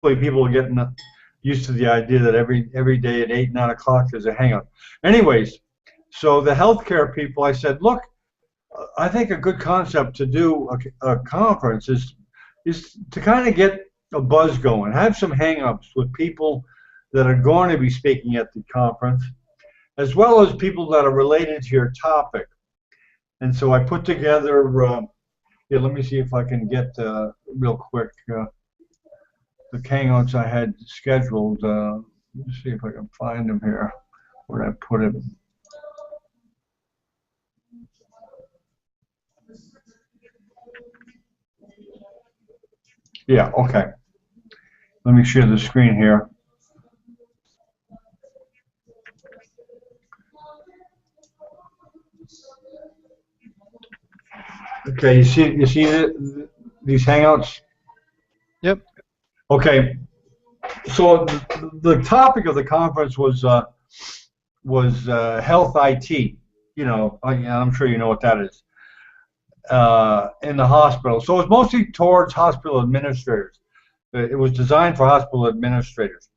people are getting used to the idea that every day at 8, 9 o'clock there's a hangout. Anyways, so the healthcare people, I said, look, I think a good concept to do a conference is to kind of get a buzz going, have some hang-ups with people that are going to be speaking at the conference, as well as people that are related to your topic. And so I put together, yeah, let me see if I can get real quick the hangouts I had scheduled. Let's see if I can find them here. Where did I put it? Yeah, okay. Let me share the screen here. Okay, you see these hangouts? Yep. Okay. So the topic of the conference was health IT. You know, I'm sure you know what that is. In the hospital. So it's mostly towards hospital administrators. It was designed for hospital administrators.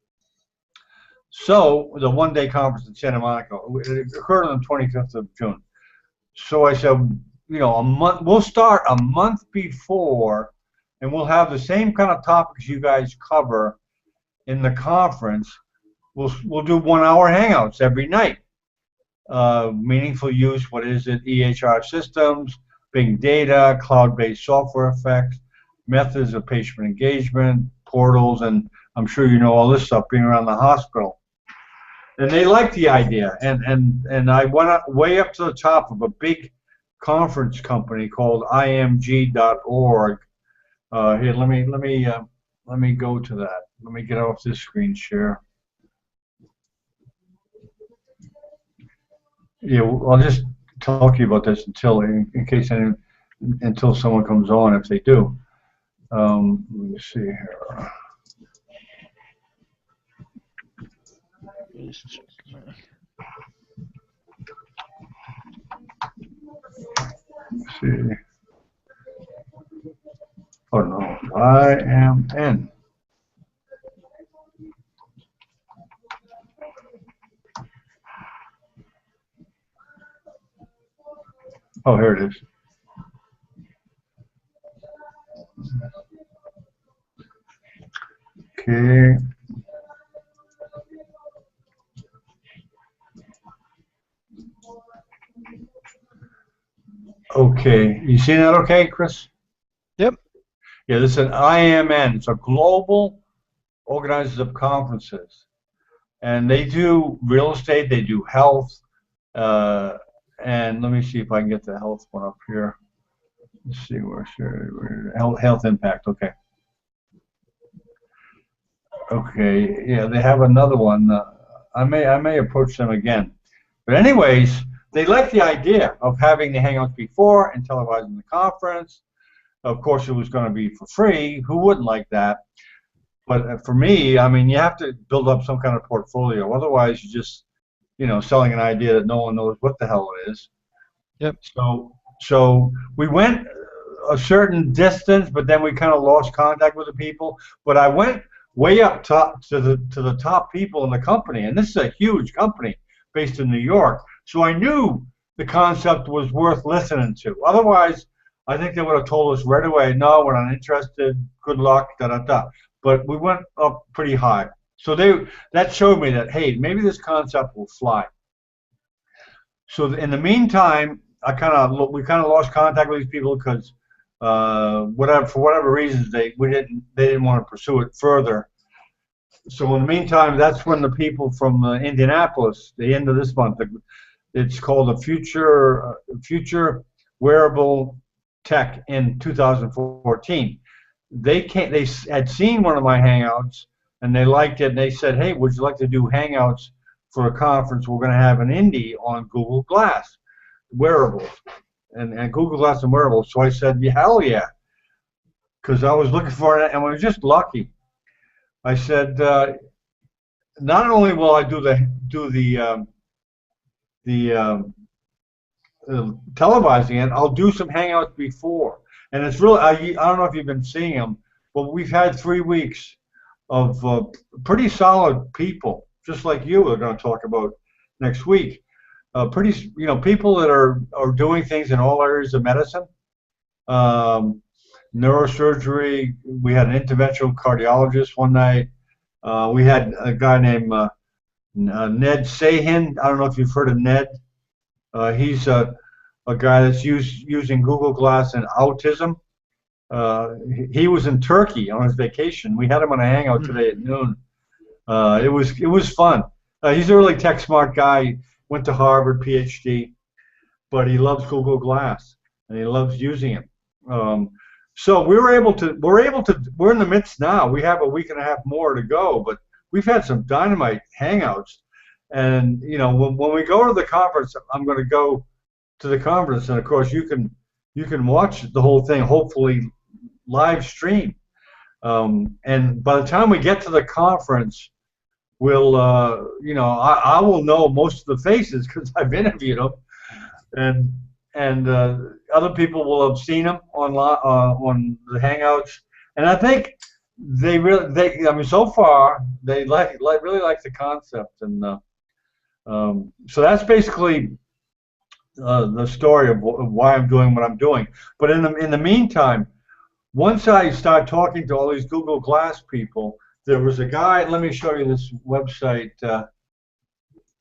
So the one-day conference in Santa Monica, it occurred on the 25th of June. So I said, you know, we'll start a month before, and we'll have the same kind of topics you guys cover in the conference. We'll do 1-hour hangouts every night. Meaningful use, what is it? EHR systems, big data, cloud-based software effects, methods of patient engagement, portals, and I'm sure you know all this stuff being around the hospital. And they liked the idea, and I went way up to the top of a big conference company called img.org. Here, let me go to that. Let me get off this screen share. Yeah, I'll just talk to you about this until someone comes on, if they do. Let me see here. Let's see. Oh no, IMN. Oh, here it is. Okay. Okay, you see that okay, Chris? Yep. Yeah, this is an IMN. It's a global organizers of conferences. And they do real estate, they do health, and let me see if I can get the health one up here. Let's see, where's health impact, okay. Okay, yeah, they have another one. I may approach them again. But anyways, they like the idea of having the hangouts before and televising the conference. Of course, it was going to be for free. Who wouldn't like that? But for me, I mean, you have to build up some kind of portfolio. Otherwise, you're just, you know, selling an idea that no one knows what the hell it is. Yep. So we went a certain distance, but then we kind of lost contact with the people. But I went way up top to the top people in the company, and this is a huge company based in New York. So I knew the concept was worth listening to. Otherwise, I think they would have told us right away, no, we're not interested, good luck, da-da-da. But we went up pretty high. So that showed me that, hey, maybe this concept will fly. So in the meantime, we kind of lost contact with these people because for whatever reasons they didn't want to pursue it further. So in the meantime, that's when the people from Indianapolis, the end of this month, it's called the Future Wearable Tech in 2014. They had seen one of my hangouts and they liked it, and they said, hey, would you like to do hangouts for a conference we're going to have in Indy on Google Glass wearables and Google Glass and wearables? So I said, yeah, hell yeah, because I was looking for it and I was just lucky. I said, not only will I do the televising it, I'll do some hangouts before. And it's really, I don't know if you've been seeing them, but we've had 3 weeks of pretty solid people, just like you are going to talk about next week. Pretty, people that are doing things in all areas of medicine. Um, Neurosurgery. We had an interventional cardiologist one night. We had a guy named Ned Sahin. I don't know if you've heard of Ned. He's a guy that's using Google Glass and autism. He was in Turkey on his vacation. We had him on a hangout today at noon. It was fun. He's a really tech smart guy. Went to Harvard, PhD, but he loves Google Glass and he loves using it. So we're in the midst now. We have a week and a half more to go, but we've had some dynamite hangouts. And when we go to the conference, I'm going to go to the conference, and of course you can watch the whole thing, hopefully live stream. And by the time we get to the conference, I will know most of the faces because I've interviewed them, and other people will have seen them on the Hangouts, and I think I mean, so far they really like the concept, and so that's basically the story of why I'm doing what I'm doing. But in the meantime, once I start talking to all these Google Glass people, there was a guy. Let me show you this website,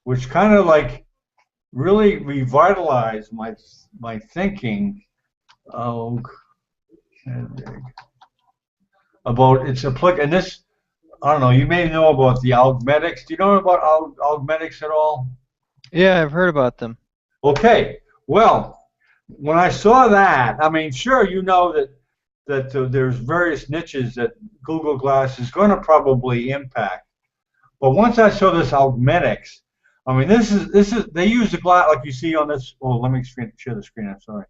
which kind of like really revitalized my thinking. Oh, about its application. And this, I don't know. You may know about the augmetics. Do you know about augmetics at all? Yeah, I've heard about them. Okay. Well, when I saw that, I mean, sure, you know that there's various niches that Google Glass is going to probably impact. But once I saw this augmetics, I mean, this is they use the glass like you see on this. Oh, let me share the screen. I'm sorry.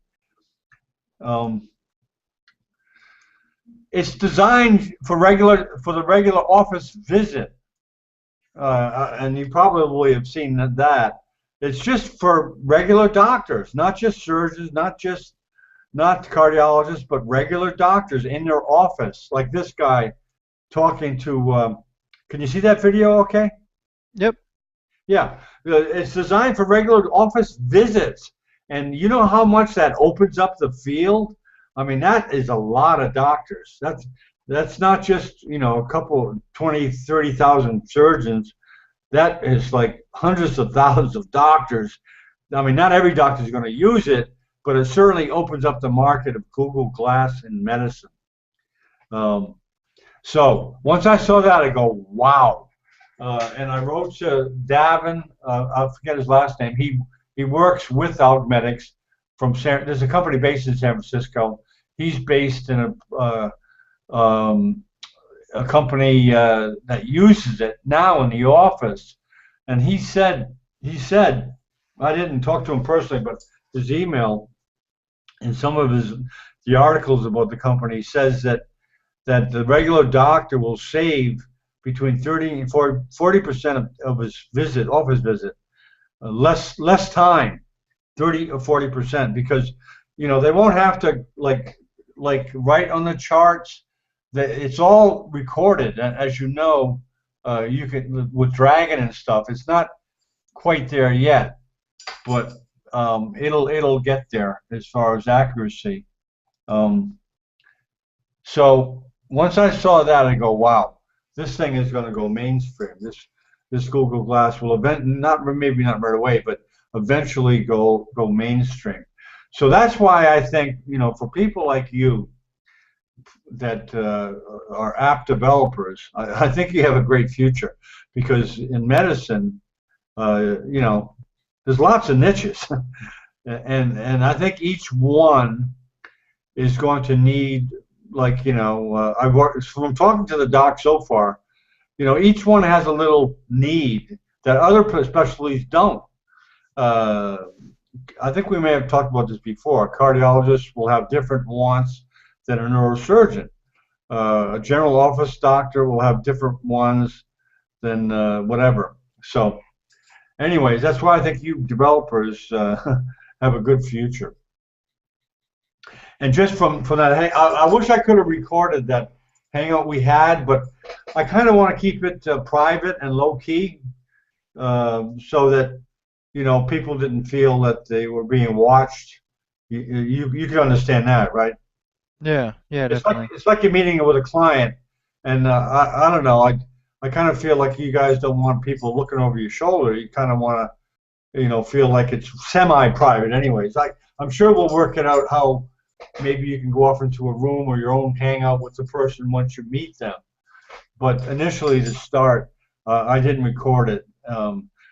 It's designed for the regular office visit, and you probably have seen that. It's just for regular doctors, not just surgeons, not cardiologists, but regular doctors in their office, like this guy talking to. Can you see that video? Okay. Yep. Yeah, it's designed for regular office visits, and you know how much that opens up the field. I mean, that is a lot of doctors. That's not just a couple 20, 30,000 surgeons. That is like hundreds of thousands of doctors. I mean, not every doctor is going to use it, but it certainly opens up the market of Google Glass in medicine. So once I saw that, I go, wow. And I wrote to Davin, I forget his last name. He works with Augmetics there's a company based in San Francisco. He's based in a company that uses it now in the office. And he said, I didn't talk to him personally, but his email and some of the articles about the company says that the regular doctor will save between 30 and 40% of his office visit, less time, 30 or 40%, because they won't have to like write on the charts. It's all recorded, and as you know, you can with Dragon and stuff. It's not quite there yet, but it'll get there as far as accuracy. So once I saw that, I go, wow, this thing is going to go mainstream. This Google Glass will maybe not right away, but eventually go mainstream. So that's why I think for people like you that are app developers, I think you have a great future, because in medicine, there's lots of niches, and I think each one is going to need, I've worked from talking to the doc so far. Each one has a little need that other specialties don't. I think we may have talked about this before. A cardiologist will have different wants than a neurosurgeon. A general office doctor will have different ones than whatever. So, anyways, that's why I think you developers have a good future. And just from that, I wish I could have recorded that hangout we had, but I kind of want to keep it private and low key, so that people didn't feel that they were being watched. You can understand that, right? Yeah, yeah, definitely. It's like you're meeting with a client, and I don't know. I kind of feel like you guys don't want people looking over your shoulder. You kind of want to feel like it's semi-private, anyways. I'm sure we'll work it out how maybe you can go off into a room or your own hangout with the person once you meet them. But initially, to start, I didn't record it,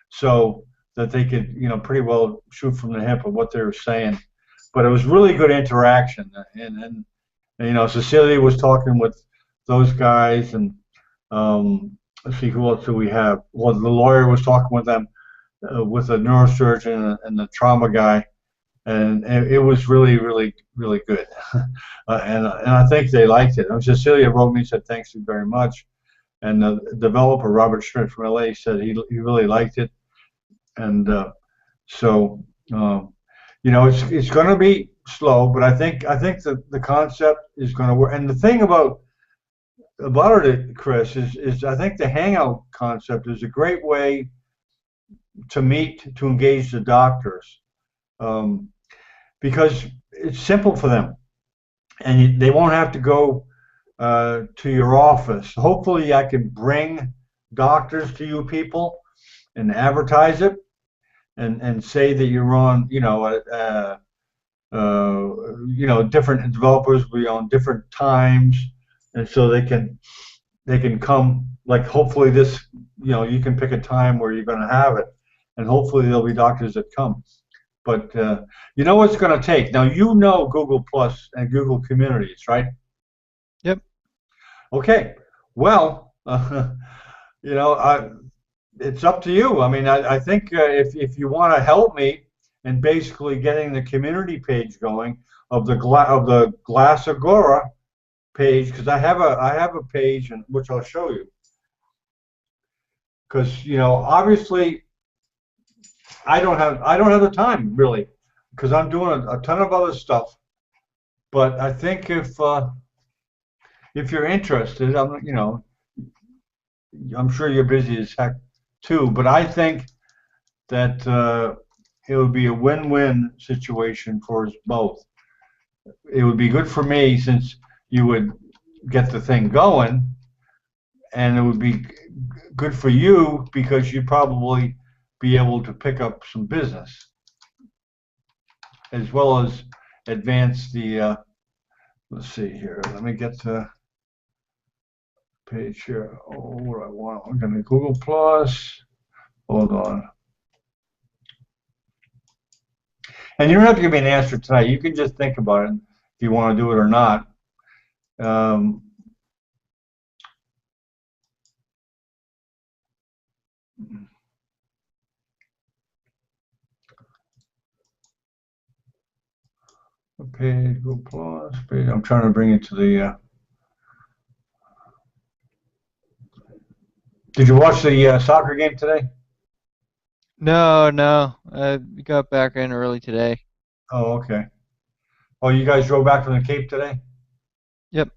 so that they could, pretty well shoot from the hip of what they were saying. But it was really good interaction, and Cecilia was talking with those guys, and let's see, who else do we have? Well, the lawyer was talking with them, with a neurosurgeon and the trauma guy, and it was really, really, really good. And I think they liked it. And Cecilia wrote me and said thanks you very much. And the developer, Robert Schmidt from LA, said he really liked it. And so, it's going to be slow, but I think the concept is going to work. And the thing about it, Chris, is I think the hangout concept is a great way to engage the doctors, um, because it's simple for them, and they won't have to go to your office. Hopefully, I can bring doctors to you people and advertise it, and say that you're on, different developers will be on different times, and so they can come. Like hopefully this, you can pick a time where you're going to have it, and hopefully there'll be doctors that come. But you know what's going to take. Now Google Plus and Google Communities, right? Yep. Okay. Well, it's up to you. I mean, I think if you want to help me in basically getting the community page going of the Glass Agora page, because I have a page, and which I'll show you. Because obviously I don't have the time really, because I'm doing a ton of other stuff. But I think if you're interested, I'm sure you're busy as heck too. But I think that it would be a win-win situation for us both. It would be good for me since you would get the thing going, and it would be good for you because you'd probably be able to pick up some business as well as advance the. Let's see here. Let me get to page here. Oh, what do I want? I'm going to Google Plus. Hold on. And you don't have to give me an answer tonight. You can just think about it if you want to do it or not. Um, page, Google Plus, page. I'm trying to bring it to the. Did you watch the soccer game today? No, no. I got back in early today. Oh, okay. Oh, you guys drove back from the Cape today? Yep.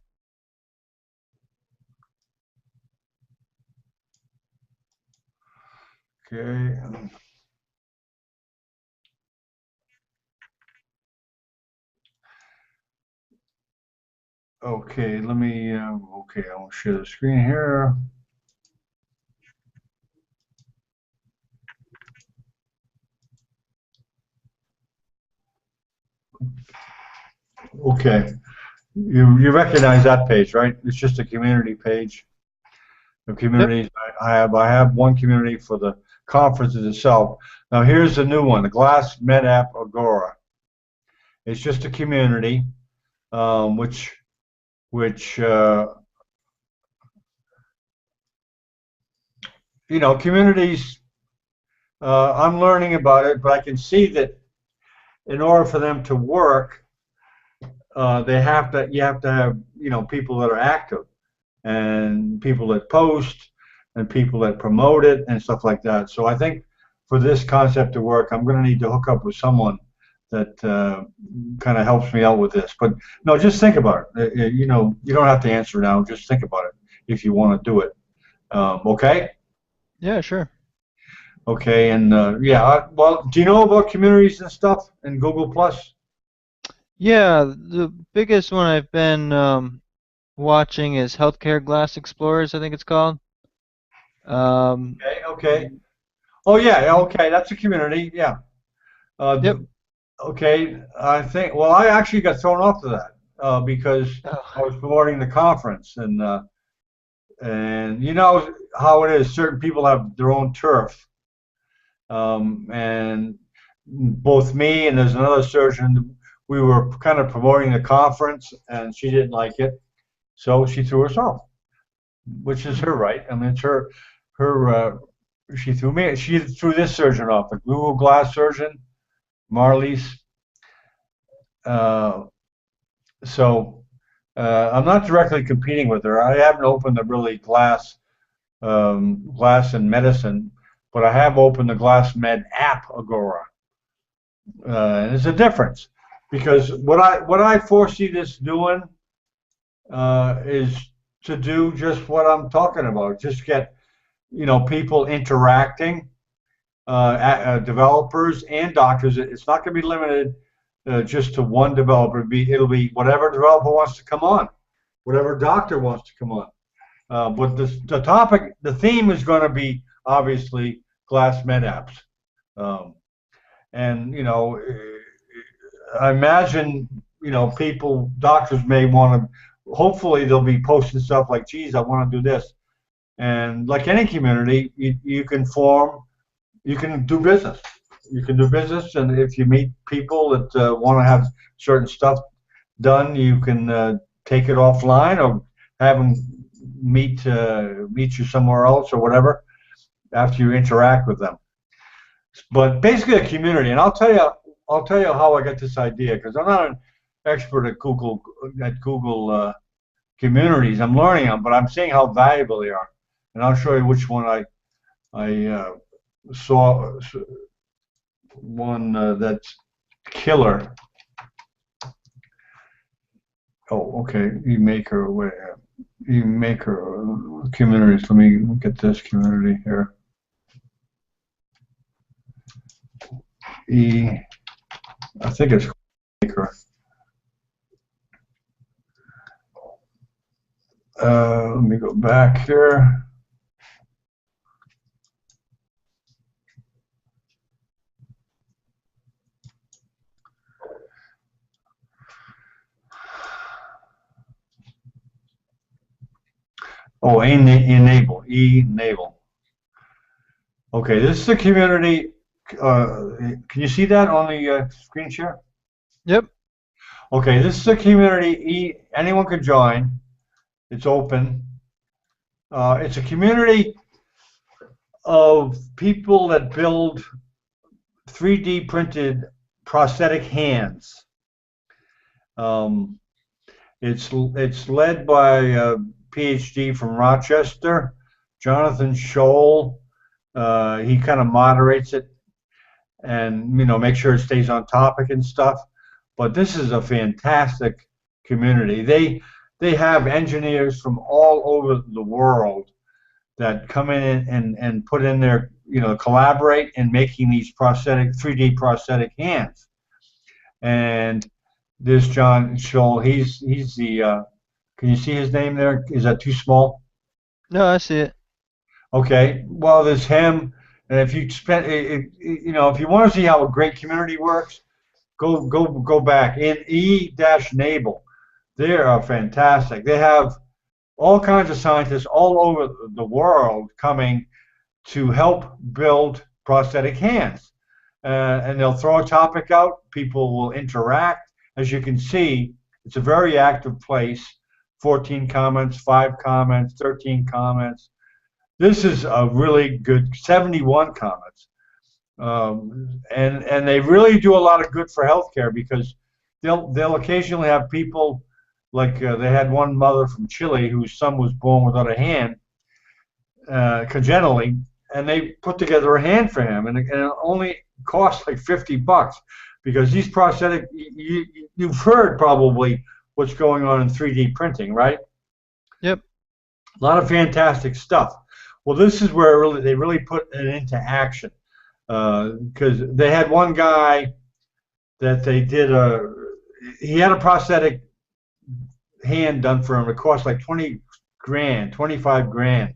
Okay. Okay, let me. Okay, I will share the screen here. Okay, you recognize that page, right? It's just a community page. The Yep. communities I have one community for the conferences itself. Now here's the new one, the Glass Med App Agora. It's just a community, which communities. I'm learning about it, but I can see that in order for them to work, you have to have people that are active, and people that post, and people that promote it and stuff like that. So I think for this concept to work, I'm going to need to hook up with someone that kind of helps me out with this. But no, just think about it. You don't have to answer now. Just think about it. if you want to do it. Okay? Yeah, sure. Okay, and yeah, well, do you know about communities and stuff in Google Plus? Yeah, the biggest one I've been watching is Healthcare Glass Explorers, I think it's called. Um, Okay, okay. Oh yeah, yeah, okay, that's a community. Yeah. yep. Okay, I think. Well, I actually got thrown off of that because I Oh. was promoting the conference, and you know how it is. Certain people have their own turf, and both me and there's another surgeon. We were kind of promoting the conference, and she didn't like it, so she threw us off, which is Hmm. her right. I mean, it's her. She threw me. She threw this surgeon off, the Google Glass surgeon, Marlies. Uh, so I'm not directly competing with her. I haven't opened the really glass and medicine, but I have opened the Glass Med app, Agora. And there's a difference because what I foresee this doing is to do just what I'm talking about. Just get people interacting, developers and doctors. It's not going to be limited just to one developer. It'll be whatever developer wants to come on, whatever doctor wants to come on. But the topic, the theme is going to be obviously glass med apps. Um, and I imagine people, doctors may want to. Hopefully, they'll be posting stuff like, "Geez, I want to do this." And like any community, you can form, you can do business. You can do business, and if you meet people that want to have certain stuff done, you can take it offline or have them meet you somewhere else or whatever after you interact with them. But basically, a community, and I'll tell you how I got this idea because I'm not an expert at Google communities. I'm learning them, but I'm seeing how valuable they are, and I'll show you which one I saw one that's killer. Oh, okay. You make her communities. Let me get this community here. E. I think it's maker. Let me go back here. Oh, enable. Okay, this is a community. Can you see that on the screen share? Yep. Okay, this is a community. Anyone can join. It's open. It's a community of people that build 3D printed prosthetic hands. Um, it's led by a PhD from Rochester, Jonathan Scholl. He kind of moderates it and make sure it stays on topic and stuff. But this is a fantastic community. They have engineers from all over the world that come in and put in their collaborate in making these 3D prosthetic hands. And this John Scholl, he's the can you see his name there? Is that too small? No, I see it. Okay. Well, there's him, and if you spend, if you want to see how a great community works, go back in E-Nable. They are fantastic. They have all kinds of scientists all over the world coming to help build prosthetic hands. And they'll throw a topic out. People will interact. As you can see, it's a very active place. 14 comments, 5 comments, 13 comments. This is a really good 71 comments. And they really do a lot of good for healthcare because they'll occasionally have people like they had one mother from Chile whose son was born without a hand congenitally, and they put together a hand for him, and it only cost like $50 because these prosthetic. You've heard probably what's going on in 3D printing, right? Yep. A lot of fantastic stuff. Well, this is where they really put it into action because they had one guy that they did a he had a prosthetic hand done for him. It cost like 20 grand, 25 grand,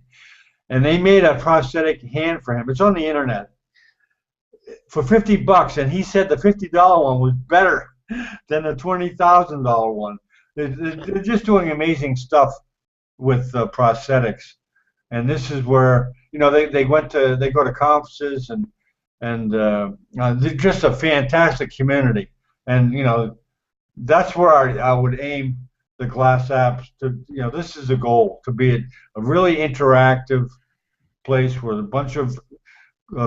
and they made a prosthetic hand for him. It's on the internet for $50, and he said the $50 one was better than the $20,000 one. They're just doing amazing stuff with prosthetics, and this is where they go to conferences and they're just a fantastic community, and that's where I would aim the glass apps to. This is a goal to be a really interactive place where a bunch of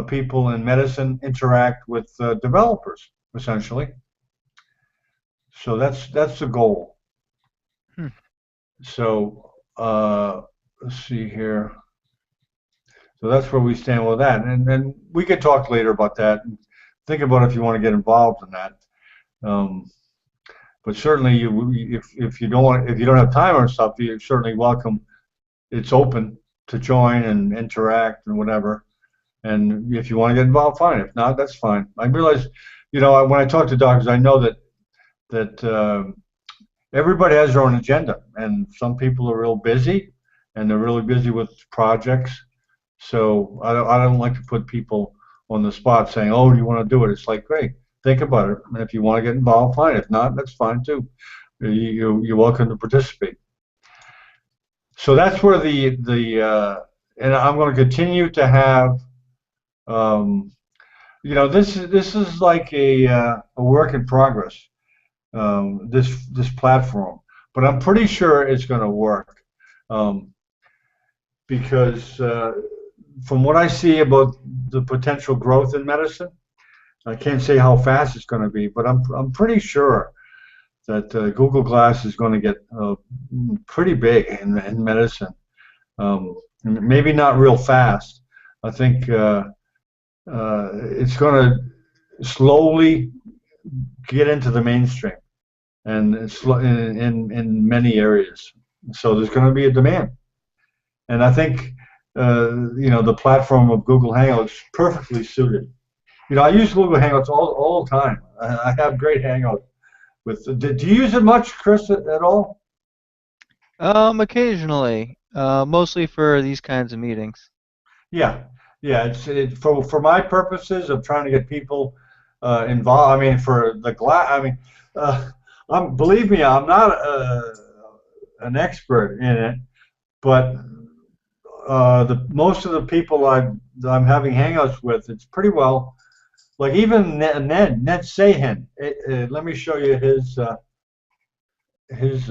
people in medicine interact with developers essentially. So that's the goal. Hmm. So let's see here. So that's where we stand with that, and then we could talk later about that and think about if you want to get involved in that. Um, but certainly, if you don't if you don't have time or stuff, you're certainly welcome. It's open to join and interact and whatever. And if you want to get involved, fine. If not, that's fine. I realize, when I talk to doctors, I know that everybody has their own agenda, and some people are real busy, and they're really busy with projects. So I don't like to put people on the spot saying, "Oh, do you want to do it?" It's like, great, think about it, and if you want to get involved, fine. If not, that's fine too. You're welcome to participate. So that's where and I'm going to continue to have. Um, this is like a work in progress. This platform, but I'm pretty sure it's going to work um, because from what I see about the potential growth in medicine, I can't say how fast it's going to be, but I'm pretty sure that Google Glass is going to get pretty big in medicine. Maybe not real fast. I think it's going to slowly get into the mainstream and it's in many areas. So there's going to be a demand, and I think the platform of Google Hangouts perfectly suited. I use Google Hangouts all the time. I have great Hangouts with. Do you use it much, Chris, at all? Occasionally, mostly for these kinds of meetings. Yeah, yeah. For my purposes of trying to get people involved. I mean, for the glass. I mean, uh, believe me, I'm not an expert in it, but the most of the people I'm having hangouts with, it's pretty well. Like even Ned Sahan. Let me show you his uh, his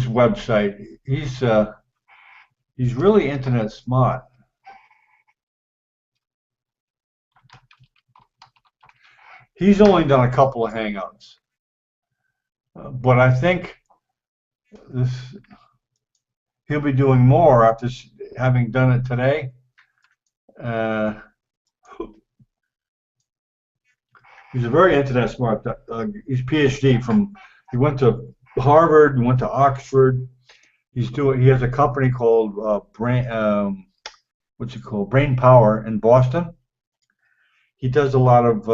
website. He's really internet smart. He's only done a couple of hangouts, but I think this he'll be doing more after having done it today. Uh, he's a very internet smart. He's PhD from. He went to Harvard. He went to Oxford. He has a company called Brain. What's it called? Brain Power in Boston. He does a lot of,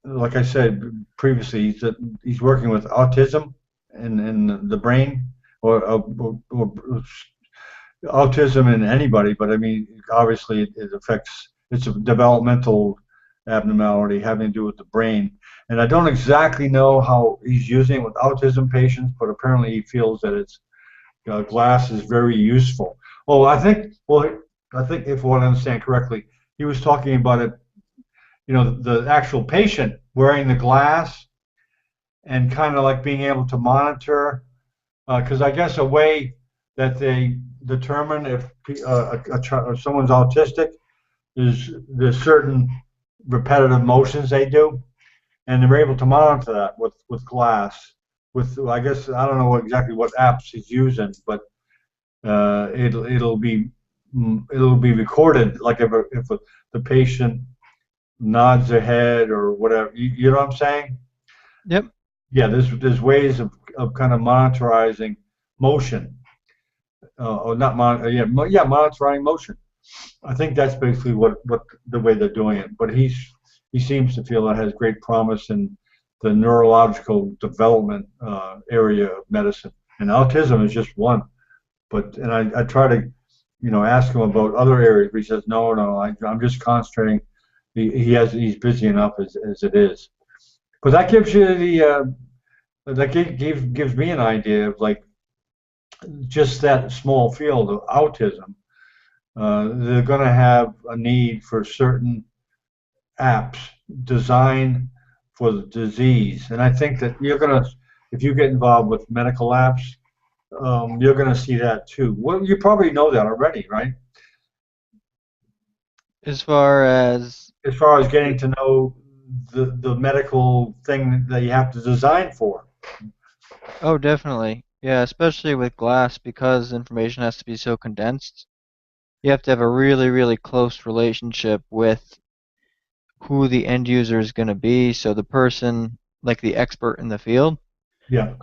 like I said previously, he's working with autism in the brain, or autism in anybody. But I mean, obviously, it affects. It's a developmental abnormality having to do with the brain. And I don't exactly know how he's using it with autism patients, but apparently he feels that glass is very useful. Oh, I think if I understand correctly, he was talking about it. The actual patient wearing the glass and kind of like being able to monitor, because I guess a way that they determine if someone's autistic is there's certain repetitive motions they do, and they're able to monitor that with glass. I guess I don't know exactly what apps he's using, but it'll be recorded like if the patient nods their head or whatever. You know what I'm saying? Yep. Yeah, there's ways of kind of monitoring motion. or not yeah, yeah, monitoring motion. I think that's basically what the way they're doing it. But he seems to feel it has great promise in the neurological development area of medicine, and autism is just one. But and I try to ask him about other areas, but he says no, no, I'm just concentrating. He's busy enough as it is. But that gives you the that gives me an idea of like just that small field of autism. They're going to have a need for certain apps designed for the disease. And I think that if you get involved with medical apps, you're going to see that too. Well, you probably know that already, right? As far as As far as getting to know the medical thing that you have to design for. oh, definitely. Yeah, especially with glass because information has to be so condensed. You have to have a really, really close relationship with who the end user is going to be. So the person, like the expert in the field, Yeah,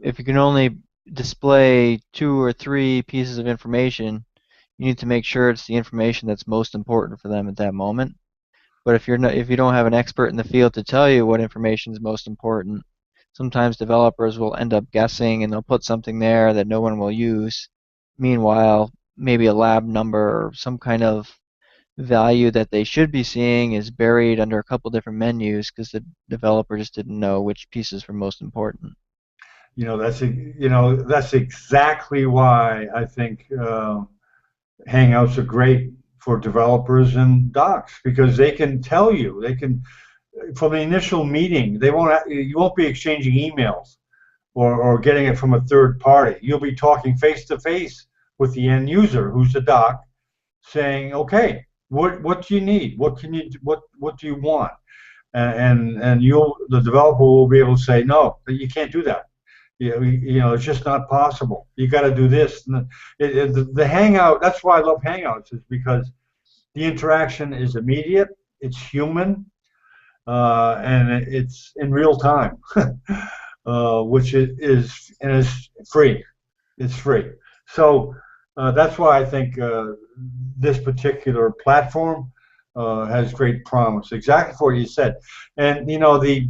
if you can only display two or three pieces of information, you need to make sure it's the information that's most important for them at that moment. But if you don't have an expert in the field to tell you what information is most important, sometimes developers will end up guessing and they'll put something there that no one will use. Meanwhile, maybe a lab number or some kind of value that they should be seeing is buried under a couple different menus because the developer just didn't know which pieces were most important. that's exactly why I think Hangouts are great for developers and docs because they can tell you they can from the initial meeting you won't be exchanging emails or getting it from a third party. You'll be talking face to face with the end user, who's the doc, saying, "Okay, what do you need? What do you want?" And you'll the developer will be able to say, "No, you can't do that. It's just not possible. You got to do this." And the Hangout. That's why I love Hangouts, is because the interaction is immediate. It's human, and it's in real time, which is free. It's free. So that's why I think this particular platform has great promise. Exactly what you said, and the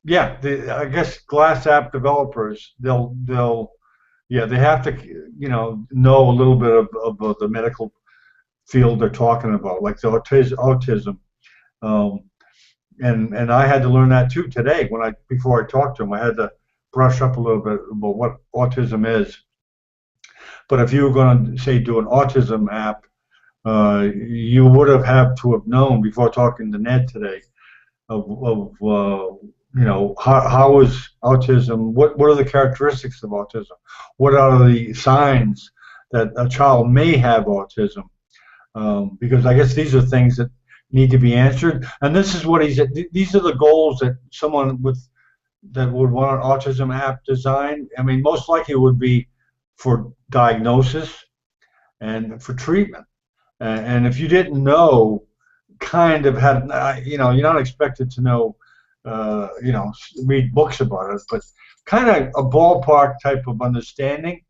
yeah, I guess Glass app developers they'll yeah they have to know a little bit of the medical field they're talking about, like the autism. Um, and I had to learn that too today before I talked to him. I had to brush up a little bit about what autism is. But if you were going to say do an autism app, you would have had to have known before talking to Ned today of how is autism? What are the characteristics of autism? What are the signs that a child may have autism? Because I guess these are things that need to be answered. And this is what these are the goals that someone that would want an autism app design. I mean, most likely it would be for diagnosis and for treatment. And if you didn't know, kind of had, you're not expected to know, read books about it, but kind of a ballpark type of understanding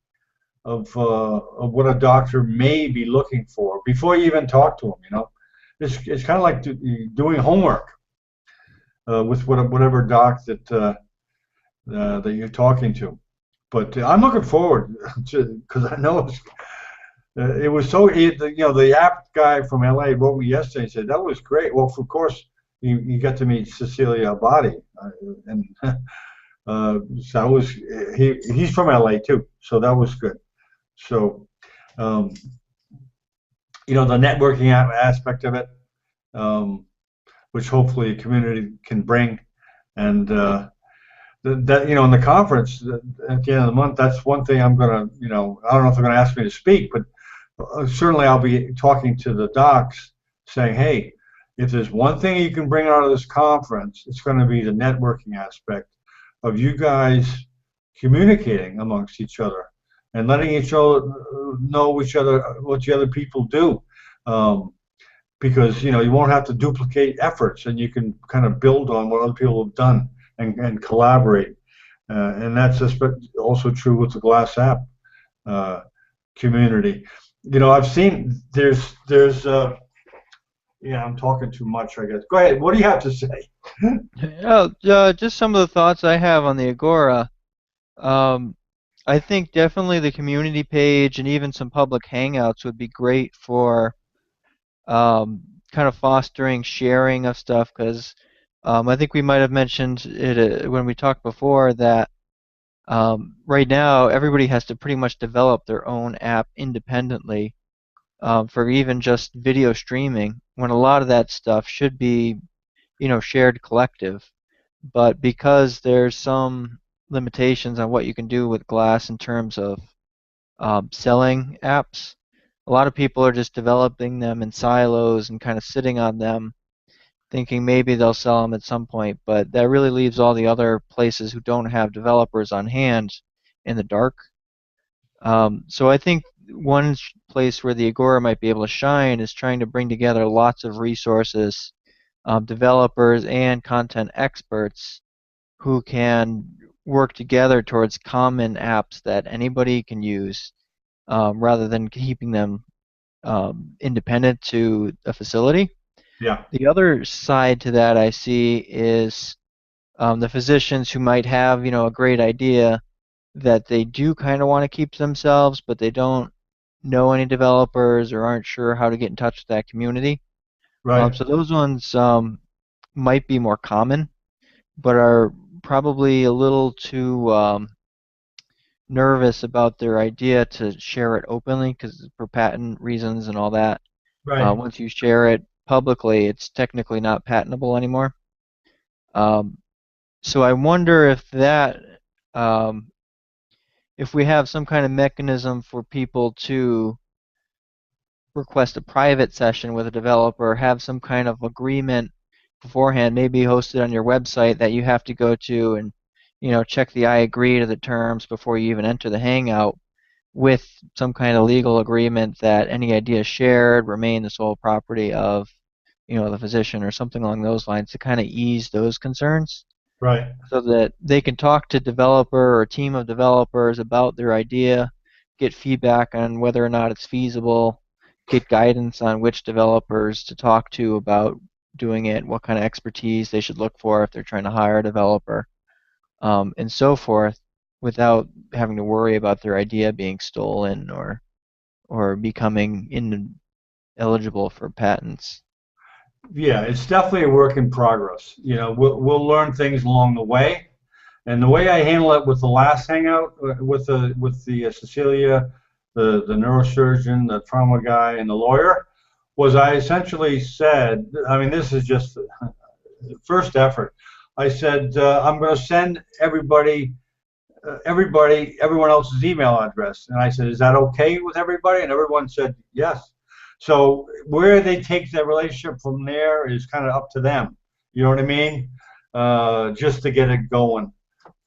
of what a doctor may be looking for before you even talk to them. It's kind of like doing homework with whatever doc that you're talking to. But I'm looking forward to because I know it was the app guy from LA wrote me yesterday and said that was great. Well, of course you got to meet Cecilia Abadi, and so that was he's from LA too, so that was good. So um, the networking aspect of it, um, which hopefully a community can bring, and that in the conference at the end of the month, that's one thing I'm gonna I don't know if they're gonna ask me to speak, but certainly I'll be talking to the docs, saying, hey, if there's one thing you can bring out of this conference, it's going to be the networking aspect of you guys communicating amongst each other and letting each other know what the other people do. Because you won't have to duplicate efforts, and you can kind of build on what other people have done and collaborate. And that's also true with the Glass app. uh, community. I've seen there's yeah, I'm talking too much, I guess. Go ahead. What do you have to say? Oh, just some of the thoughts I have on the Agora. Um, I think definitely the community page and even some public hangouts would be great for um, kind of fostering sharing of stuff because I think we might have mentioned it when we talked before that right now everybody has to pretty much develop their own app independently for even just video streaming when a lot of that stuff should be, shared collective. But because there's some limitations on what you can do with Glass in terms of selling apps, a lot of people are just developing them in silos and kind of sitting on them, thinking maybe they'll sell them at some point. But that really leaves all the other places who don't have developers on hand in the dark. So I think one place where the Agora might be able to shine is trying to bring together lots of resources, developers and content experts who can work together towards common apps that anybody can use, rather than keeping them independent to a facility. Yeah. The other side to that I see is the physicians who might have, a great idea that they do kind of want to keep to themselves, but they don't know any developers or aren't sure how to get in touch with that community. Right. So those ones might be more common, but are probably a little too nervous about their idea to share it openly because for patent reasons and all that. Right. Once you share it publicly, it's technically not patentable anymore. Um, so I wonder um, if we have some kind of mechanism for people to request a private session with a developer, have some kind of agreement beforehand, maybe hosted on your website that you have to go to and check the I agree to the terms before you even enter the Hangout with some kind of legal agreement that any ideas shared remain the sole property of the physician or something along those lines to kind of ease those concerns Right. so that they can talk to developer or a team of developers about their idea, get feedback on whether or not it's feasible, get guidance on which developers to talk to about doing it, what kind of expertise they should look for if they're trying to hire a developer, and so forth, without having to worry about their idea being stolen or becoming ineligible for patents. Yeah, it's definitely a work in progress. We'll learn things along the way. And the way I handle it with the last hangout with the Cecilia, the neurosurgeon, the trauma guy, and the lawyer, was I essentially said, I mean, this is just the first effort. I said I'm going to send everyone else's email address, and I said, is that okay with everybody? And everyone said yes. So where they take their relationship from there is kind of up to them. You know what I mean? Just to get it going.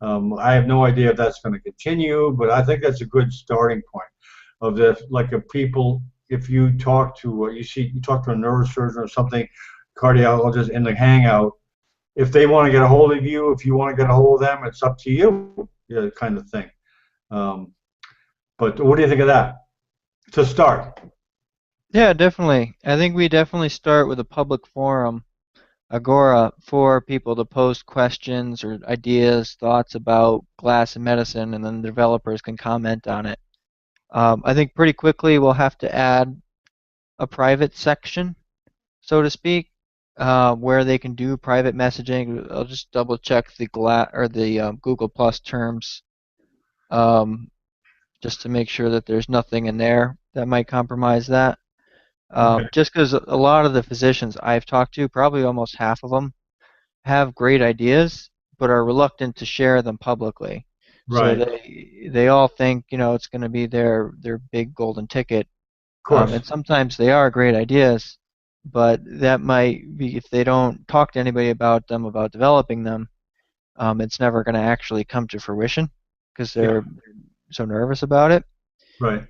I have no idea if that's going to continue, but I think that's a good starting point of this. Like if people, if you talk to, you talk to a neurosurgeon or something, cardiologist in the hangout, if they want to get a hold of you, if you want to get a hold of them, it's up to you, yeah, kind of thing. Um, but what do you think of that to start? Yeah, definitely. I think we definitely start with a public forum, Agora, for people to post questions or ideas, thoughts about glass and medicine, and then the developers can comment on it. I think pretty quickly we'll have to add a private section, so to speak, where they can do private messaging. I'll just double check the Google Plus terms, um, just to make sure that there's nothing in there that might compromise that. Okay, Just because a lot of the physicians I've talked to, probably almost half of them, have great ideas but are reluctant to share them publicly. So right, of they all think it's going to be their big golden ticket. course, And sometimes they are great ideas, but that might be if they don't talk to anybody about them about developing them, it's never going to actually come to fruition because yeah, they're so nervous about it. right,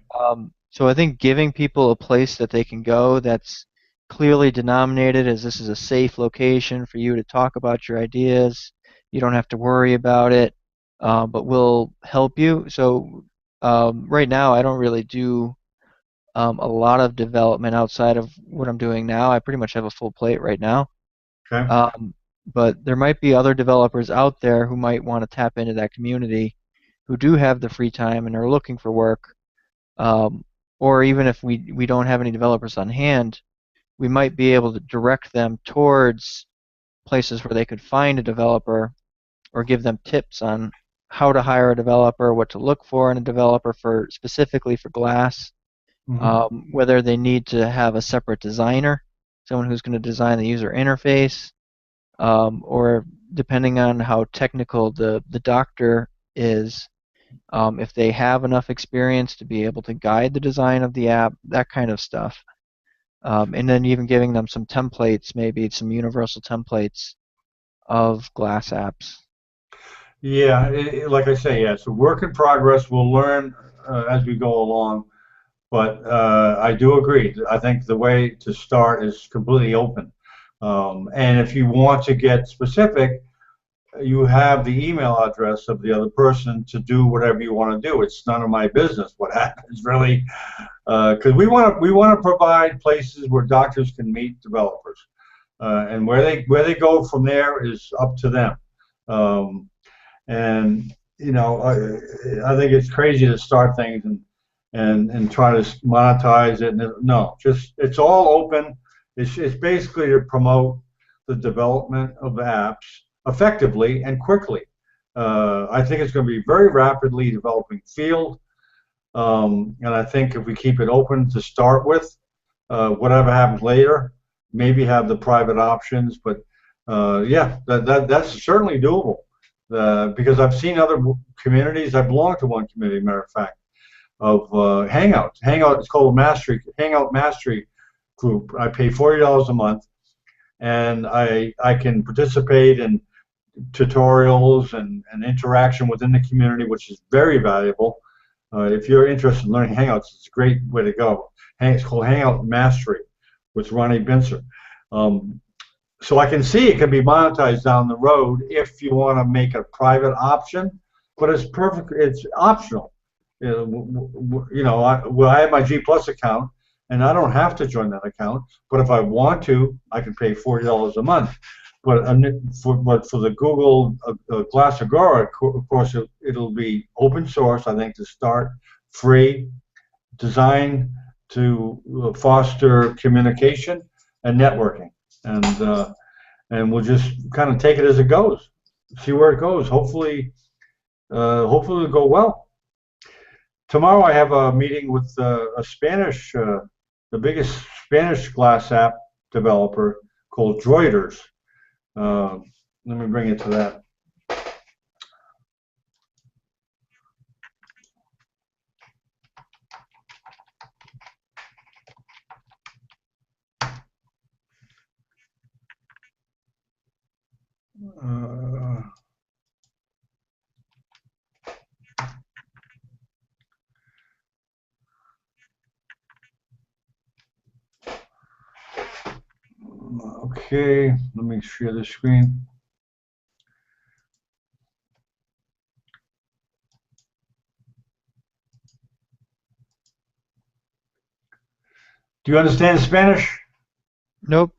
So I think giving people a place that they can go that's clearly denominated as this is a safe location for you to talk about your ideas. You don't have to worry about it, but we'll help you. So Right now, I don't really do a lot of development outside of what I'm doing now. I pretty much have a full plate right now. Okay. Um, but there might be other developers out there who might want to tap into that community who do have the free time and are looking for work. Um, or even if we don't have any developers on hand, we might be able to direct them towards places where they could find a developer or give them tips on how to hire a developer, what to look for in a developer for specifically for glass, Hmm. whether they need to have a separate designer, someone who's going to design the user interface, or depending on how technical the doctor is, if they have enough experience to be able to guide the design of the app, that kind of stuff. And then even giving them some templates, maybe some universal templates of glass apps. Yeah, like I say, yeah, it's a work in progress. We'll learn as we go along. But I do agree. I think the way to start is completely open. And if you want to get specific, you have the email address of the other person to do whatever you want to do. It's none of my business what happens really, because we want to provide places where doctors can meet developers, and where they go from there is up to them. Um, and I think it's crazy to start things and try to monetize it. And no, just it's all open. It's basically to promote the development of apps effectively and quickly. I think it's going to be very rapidly developing field, and I think if we keep it open to start with, whatever happens later, maybe have the private options. But yeah, that's certainly doable. Because I've seen other communities. I belong to one community, matter of fact, of Hangouts. Hangout is called Mastery Hangout Mastery Group. I pay $40 a month, and I can participate in tutorials and interaction within the community, which is very valuable. If you're interested in learning Hangouts, it's a great way to go. It's called Hangout Mastery with Ronnie Bincer. Um, so I can see it can be monetized down the road if you want to make a private option, but it's perfect. It's optional. Well, I have my G Plus account, and I don't have to join that account. But if I want to, I can pay $40 a month. But for the Google Glass Agora, of course, it'll be open source. I think to start, free, designed to foster communication and networking, and we'll just kind of take it as it goes, see where it goes. Hopefully it'll go well. Tomorrow I have a meeting with the biggest Spanish glass app developer called Droiders. Uh, Let me bring it to that. Uh, okay, let me share the screen. Do you understand Spanish? Nope.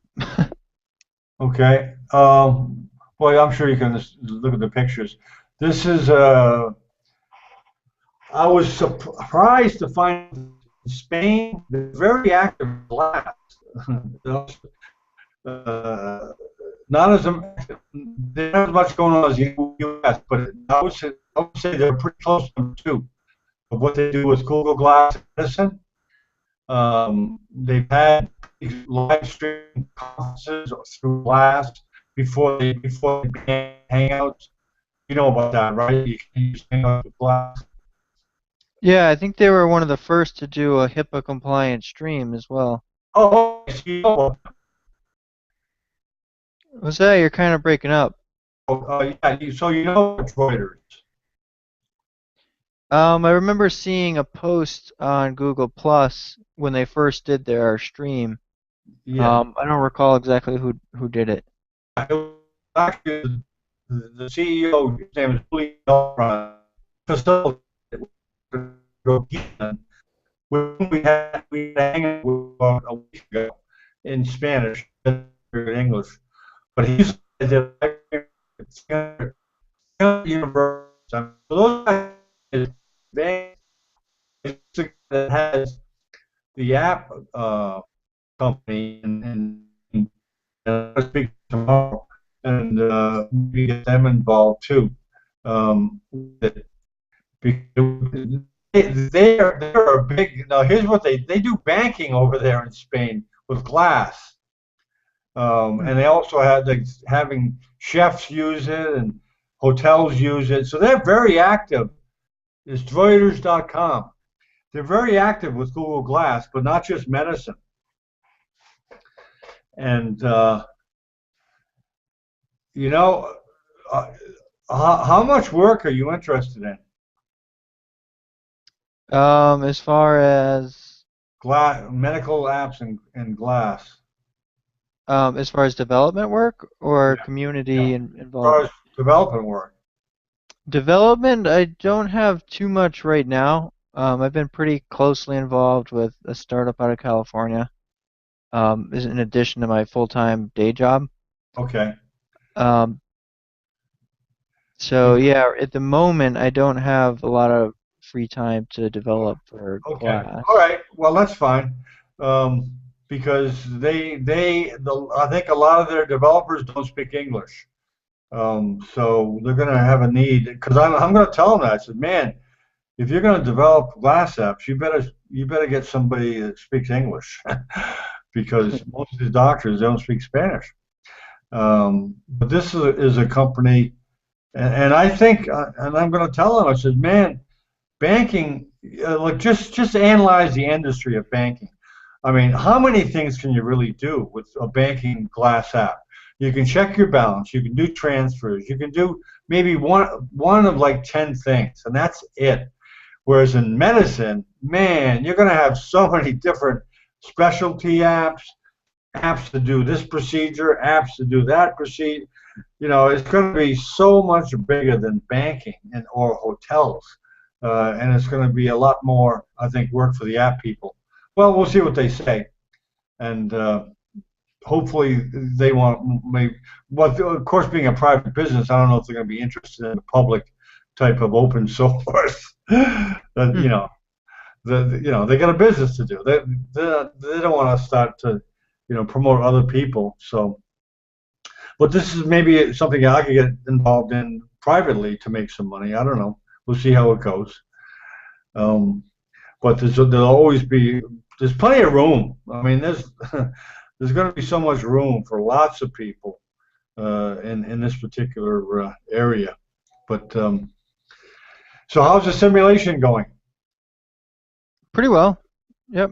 Okay. Boy, I'm sure you can look at the pictures. This is I was surprised to find in Spain they're very active in glass. uh, Not as there's not as much going on as the U.S., but I would say they're pretty close to them too. Of what they do with Google Glass Medicine, they've had live stream conferences through Glass before they began Hangouts. You know about that, right? You can use Hangouts with Glass. Yeah, I think they were one of the first to do a HIPAA compliant stream as well. Oh, so you know Was that you're kind of breaking up? yeah. So you know what Reuters? I remember seeing a post on Google Plus when they first did their stream. Yeah. I don't recall exactly who did it. It was actually the CEO, his name is Julio, facilitated. we had hang out with a week ago in Spanish and English, but he's did universe. I mean, so those guys is that has the app company and I speak tomorrow and maybe get them involved too. With because they're a big now. Here's what they do banking over there in Spain with glass, Hmm. and they also have like having chefs use it and hotels use it. So they're very active. It's Reuters.com. They're very active with Google Glass, but not just medicine. And you know, uh, how much work are you interested in? As far as Glass, medical apps and glass. development work or Yeah, yeah. community As far as involvement. development work. Development, I don't have too much right now. I've been pretty closely involved with a startup out of California, in addition to my full-time day job. Okay. Um, so You've yeah, at the moment, I don't have a lot of free time to develop for Okay. All glass. right. Well, that's fine. Um, because I think a lot of their developers don't speak English. So they're going to have a need because I'm going to tell them that. I said, man, if you're going to develop glass apps, you better get somebody that speaks English because most of the doctors don't speak Spanish. But this is a company, and I think, and I'm going to tell them, I said, man, banking, like just analyze the industry of banking. I mean, how many things can you really do with a banking glass app? You can check your balance, you can do transfers, you can do maybe one of like 10 things, and that's it. Whereas in medicine, man, you're going to have so many different specialty apps, apps to do this procedure, apps to do that procedure. It's going to be so much bigger than banking and or hotels, and it's going to be a lot more, I think, work for the app people. Well, we'll see what they say, and hopefully they want maybe. But of course, being a private business, I don't know if they're going to be interested in the public type of open source. That Hmm. they got a business to do. They don't want to start to promote other people. So, but this is maybe something I could get involved in privately to make some money. I don't know. We'll see how it goes. Um, but there'll always be there's plenty of room. I mean, there's going to be so much room for lots of people in this particular area. But so how's the simulation going? Pretty well. Yep.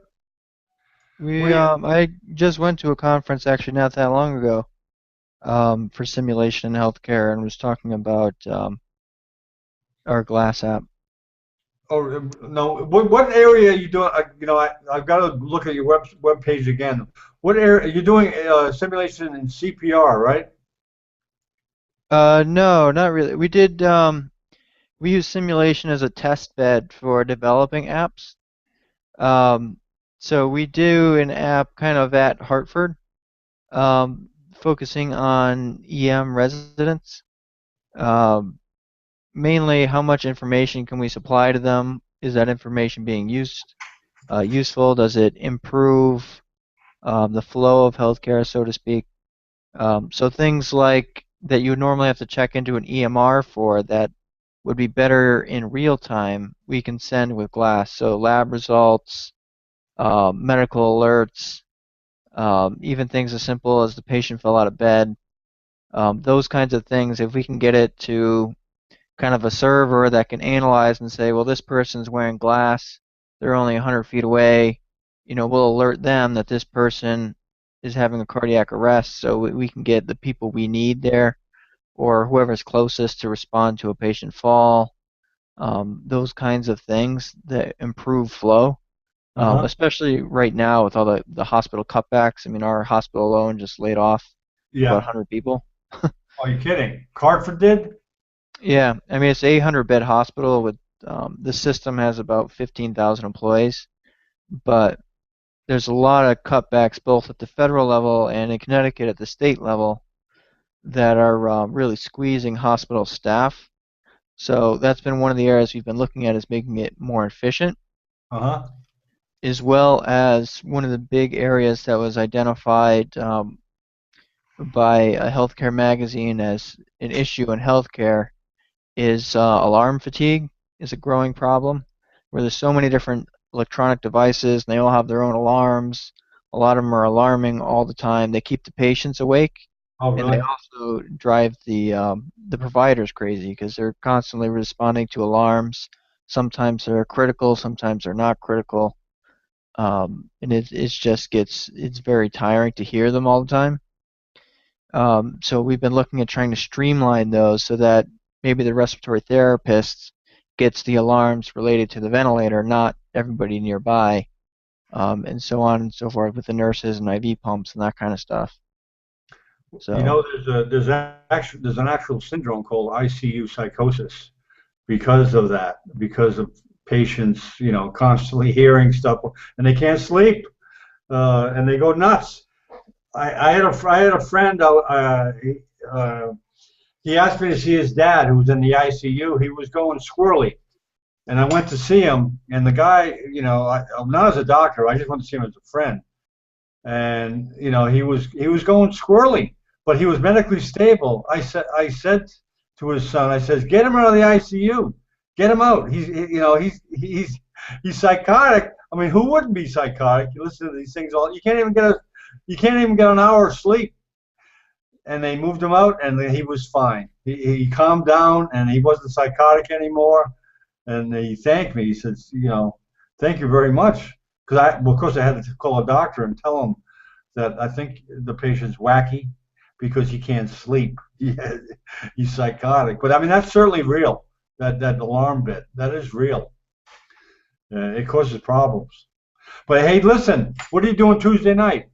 What do you, I just went to a conference actually not that long ago, for simulation in healthcare and was talking about our glass app. oh no, what area are you doing? I've got to look at your web page again. What area you're doing simulation in CPR, right? No, not really. We use simulation as a test bed for developing apps. Um, so we do an app kind of at Hartford, focusing on EM residents. Um, Mainly how much information can we supply to them? Is that information being useful? Does it improve the flow of healthcare, so to speak? So things like that you would normally have to check into an EMR for that would be better in real time, we can send with Glass. So lab results, medical alerts, even things as simple as the patient fell out of bed, those kinds of things, if we can get it to kind of a server that can analyze and say, well, this person's wearing glass, they're only 100 feet away, we'll alert them that this person is having a cardiac arrest so we can get the people we need there or whoever's closest to respond to a patient fall, those kinds of things that improve flow. Uh-huh. Especially right now with all the hospital cutbacks. I mean, our hospital alone just laid off about Yeah. 100 people. Are you kidding? Hartford did? Yeah, I mean, it's an 800 bed hospital with the system has about 15,000 employees, but there's a lot of cutbacks both at the federal level and in Connecticut at the state level that are really squeezing hospital staff. So that's been one of the areas we've been looking at is making it more efficient, Uh-huh. as well as one of the big areas that was identified by a healthcare magazine as an issue in healthcare is alarm fatigue is a growing problem where there's so many different electronic devices and they all have their own alarms. A lot of them are alarming all the time. They keep the patients awake Oh, and they really? also drive the providers crazy because they're constantly responding to alarms. Sometimes they're critical, sometimes they're not critical, and it's very tiring to hear them all the time. So we've been looking at trying to streamline those so that maybe the respiratory therapist gets the alarms related to the ventilator, not everybody nearby, and so on and so forth with the nurses and IV pumps and that kind of stuff. You So, know, there's an actual syndrome called ICU psychosis because of that, because of patients, constantly hearing stuff and they can't sleep, and they go nuts. I had a friend. He asked me to see his dad, who was in the ICU. He was going squirrely, and I went to see him. And the guy, I'm not as a doctor. I just went to see him as a friend. And he was going squirrely, but he was medically stable. I said to his son, I says, get him out of the ICU, get him out. He's psychotic. I mean, who wouldn't be psychotic? You listen to these things all. You can't even get an hour of sleep. And they moved him out, and he was fine. He calmed down, and he wasn't psychotic anymore. And he thanked me. He says, thank you very much. Well, of course, I had to call a doctor and tell him that I think the patient's wacky because he can't sleep. He's psychotic. But I mean, that's certainly real. That alarm bit, that is real. It causes problems. But hey, listen, what are you doing Tuesday night?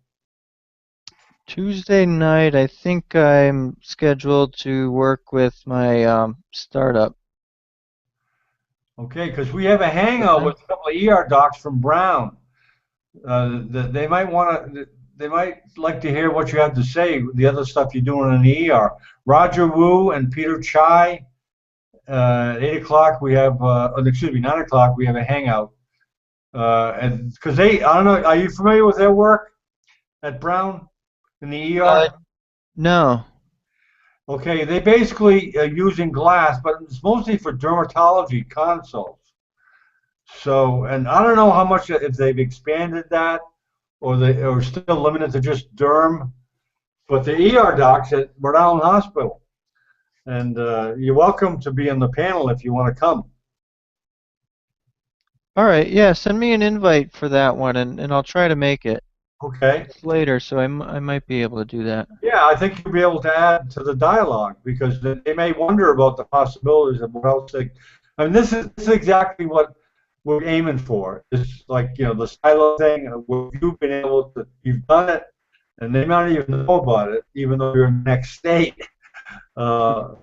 Tuesday night, I think I'm scheduled to work with my startup. Okay, because we have a What's hangout that? with a couple of ER docs from Brown. They might want to. They might like to hear what you have to say. The other stuff you're doing in the ER. Roger Wu and Peter Chai. At 8 o'clock we have. Excuse me, 9 o'clock we have a hangout. And because I don't know. Are you familiar with their work at Brown in the Uh, ER? no. Okay, they basically are using glass, but it's mostly for dermatology consults. So, and I don't know how much if they've expanded that or they are still limited to just derm, but the ER docs at Rhode Island Hospital. And you're welcome to be on the panel if you want to come. All right, yeah, send me an invite for that one, and I'll try to make it. Okay. It's later, so I might be able to do that. Yeah, I think you'll be able to add to the dialogue because they may wonder about the possibilities of what else they. I mean, this is exactly what we're aiming for. It's like the silo thing. Where you've been able to, you've done it, and they might not even know about it, even though you're in the next state. About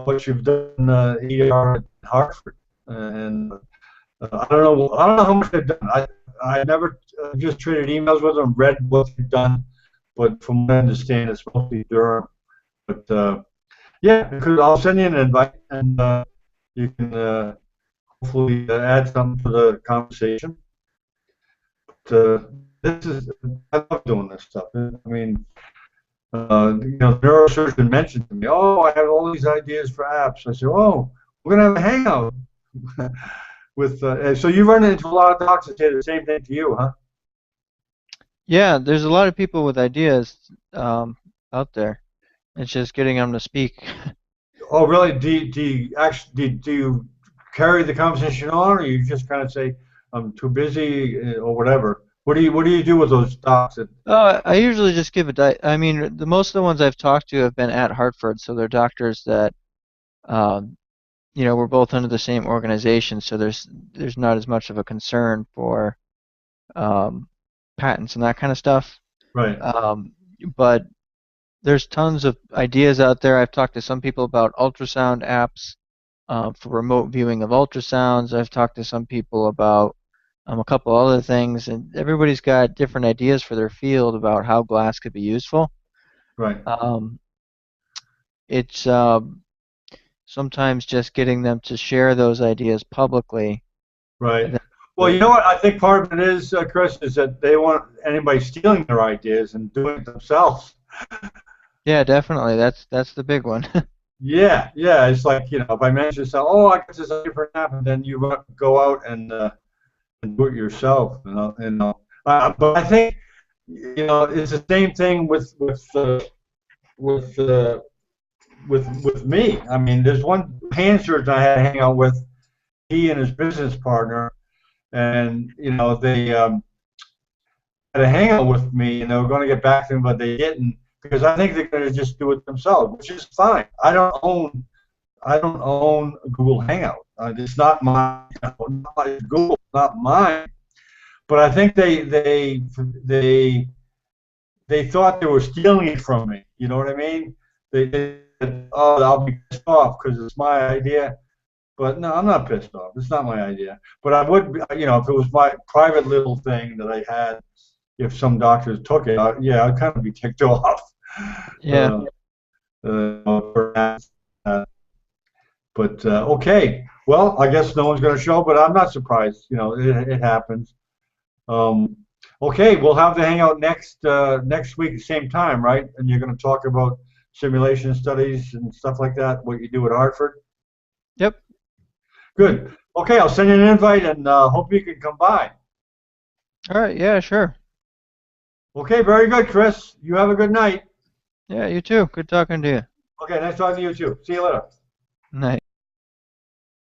what you've done ER at Hartford, and I don't know how much they've done. I never just traded emails with them, read what they've done, but from what I understand, it's mostly Durham. But yeah, because I'll send you an invite, and you can hopefully add something to the conversation. But, this is I love doing this stuff. I mean, the neurosurgeon mentioned to me, "Oh, I have all these ideas for apps." I said, "Oh, we're gonna have a hangout." With so you run into a lot of docs that say the same thing to you, huh? Yeah, there's a lot of people with ideas out there. It's just getting them to speak. Oh, really? Do you carry the conversation on, or you just kind of say, "I'm too busy" or whatever? What do you do with those docs? I usually just give a I mean, the most of the ones I've talked to have been at Hartford, so they're doctors that um, we're both under the same organization, so there's not as much of a concern for um, patents and that kind of stuff. Right. Um, but there's tons of ideas out there. I've talked to some people about ultrasound apps. for remote viewing of ultrasounds. I've talked to some people about a couple other things, and everybody's got different ideas for their field about how glass could be useful. Right. Um, it's sometimes just getting them to share those ideas publicly. Right. That, Well, you know what? I think part of it is, Chris, is that they want anybody stealing their ideas and doing it themselves. yeah, definitely. That's the big one. Yeah, yeah. It's like, if I mention something, oh, I got this idea for an app, and then you go out and do it yourself. But I think, it's the same thing with with me. I mean, there's one hand surgeon I had to hang out with. He and his business partner, and they had a hangout with me, and they were going to get back to me, but they didn't because I think they're going to just do it themselves, which is fine. I don't own Google Hangout. It's not mine. Not Google, not mine. But I think they thought they were stealing it from me. You know what I mean? They said, "Oh, I'll be pissed off because it's my idea." But no, I'm not pissed off. It's not my idea. But I would, if it was my private little thing that I had, if some doctors took it, yeah, I'd kind of be ticked off. Yeah. Uh, for that. But okay, well, I guess no one's going to show, but I'm not surprised. It happens. Um, okay, we'll have the hangout next week, same time, right? And you're going to talk about simulation studies and stuff like that. What you do at Hartford. Yep. Good. Okay, I'll send you an invite and hope you can come by. All right. Yeah, sure. Okay, very good, Chris. You have a good night. Yeah, you too. Good talking to you. Okay, nice talking to you too. See you later. Night.